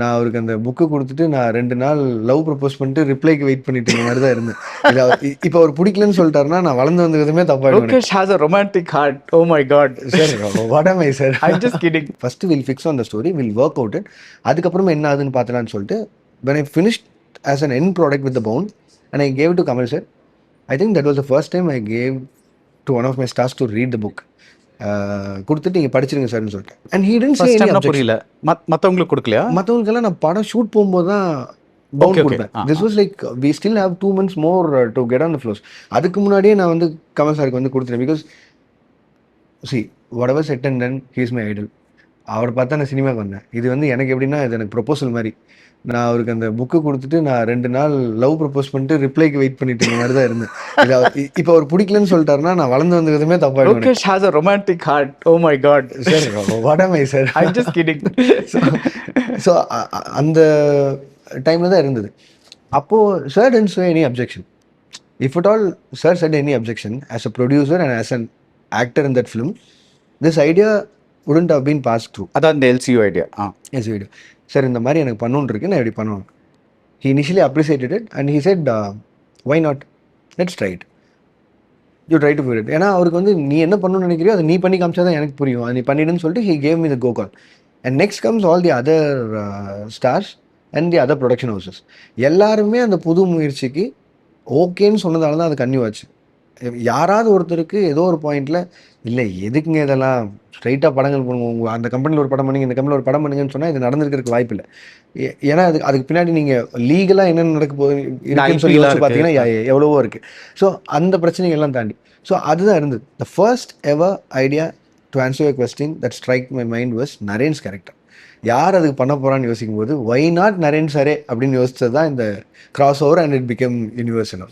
நான் அவருக்கு அந்த புக்கு குடுத்துட்டு, நான் 2 நாள் லவ் ப்ரப்போஸ் பண்ணிட்டு ரிப்ளைக்கு வெயிட் பண்ணிட்டு இருந்த மாரி தான் இருந்தேன். இது இப்ப அவர் புடிக்கலன்னு சொல்ட்டாருன்னா, நான் வளர்ந்து வந்த விதமே தப்பாயிடும் எனக்கு. Lokesh has a romantic heart. Oh my God. Sir what ஆம் ஐ sir? I'm just kidding. First will fix on the story, will work out it. அதுக்கப்புறமா என்ன ஆகுதுன்னு பார்த்துலான்னு சொல்லிட்டு, when I finished as an end product with the Bound and I gave it to Kamal sir, I think that was the first time I gave to one of my stars to read the book. குடுத்துட்டு நீங்க படிச்சிருங்க சார்ன்னு சொல்லிட்டேன். And he didn't say First any time objection. புரியல. மத்தவங்களுக்கு கொடுக்கலையா? மற்றவங்களுக்கெல்லாம் நான் படம் shoot போகும்போது தான் பவுண்ட் Okay, okay. கொடுப்பேன். This was like we still have 2 months more to get on the floors. அதுக்கு முன்னாடியே நான் வந்து கமல் சாருக்கு வந்து கொடுத்துட்டேன். Because see whatever said and done he is my idol. அவரை பார்த்தா நான் சினிமாவுக்கு வந்தேன். இது வந்து எனக்கு எப்படின்னா இது எனக்கு ப்ரொபோசல் மாதிரி. நான் அவருக்கு அந்த புக்கு கொடுத்துட்டு நான் 2 நாள் லவ் ப்ரப்போஸ் பண்ணிட்டு ரிப்ளைக்கு வெயிட் பண்ணிட்டு இருந்த மாதிரி தான் இருந்தேன். இப்போ அவர் பிடிக்கலன்னு சொல்லிட்டாருன்னா நான் வளர்ந்து வந்த விதமே தப்பாயிடும். Lokesh has a romantic heart. Oh my God. Sir what ஆம் ஐ sir? I'm just kidding. So அந்த டைமில் தான் இருந்தது. அப்போது sir didn't say any objection. If at all sir said any objection as a producer and as an actor in that film, this idea wouldn't have been passed through. அதான் இந்த LCU idea. Yes video sir இந்த மாதிரி எனக்கு பண்ணணுன்னு இருக்கு, நான் எப்படி பண்ணுவேன். He initially appreciated it and he said, why not? Let's try it. You try to figure it. ஏன்னா அவருக்கு வந்து நீ என்ன பண்ணணும்னு நினைக்கிறியோ அதை நீ பண்ணி காமிச்சா தான் எனக்கு புரியும், அது நீ பண்ணிடுன்னு சொல்லிட்டு he gave me the go call. And next comes all the other stars and the other production houses. எல்லாருமே அந்த புது முயற்சிக்கு ஓகேன்னு சொன்னதால தான் அது கன்னியூ ஆச்சு. யாராவது ஒருத்தருக்கு ஏதோ ஒரு பாயிண்டில் இல்லை எதுக்குங்க இதெல்லாம் ஸ்ட்ரைட்டாக படங்கள் பண்ணுவோம், உங்கள் அந்த கம்பெனியில் ஒரு படம் பண்ணுங்க, இந்த கம்பெனியில் ஒரு படம் பண்ணுங்கன்னு சொன்னால் இது நடந்திருக்கிறதுக்கு வாய்ப்பு இல்லை. ஏன்னா அதுக்கு பின்னாடி நீங்கள் லீகலாக என்னென்ன நடக்க போகுது இருக்குன்னு சொல்லி யோசிச்சு பார்த்தீங்கன்னா எவ்வளவோ இருக்குது. ஸோ அந்த பிரச்சனைகள்லாம் தாண்டி ஸோ அதுதான் இருந்தது. The first ever idea to answer your question that strike my mind was Naren's character. யார் அதுக்கு பண்ண போகிறான்னு யோசிக்கும் போது வை நாட் நரேன் சாரே அப்படின்னு யோசிச்சது தான் இந்த cross over and it become universal.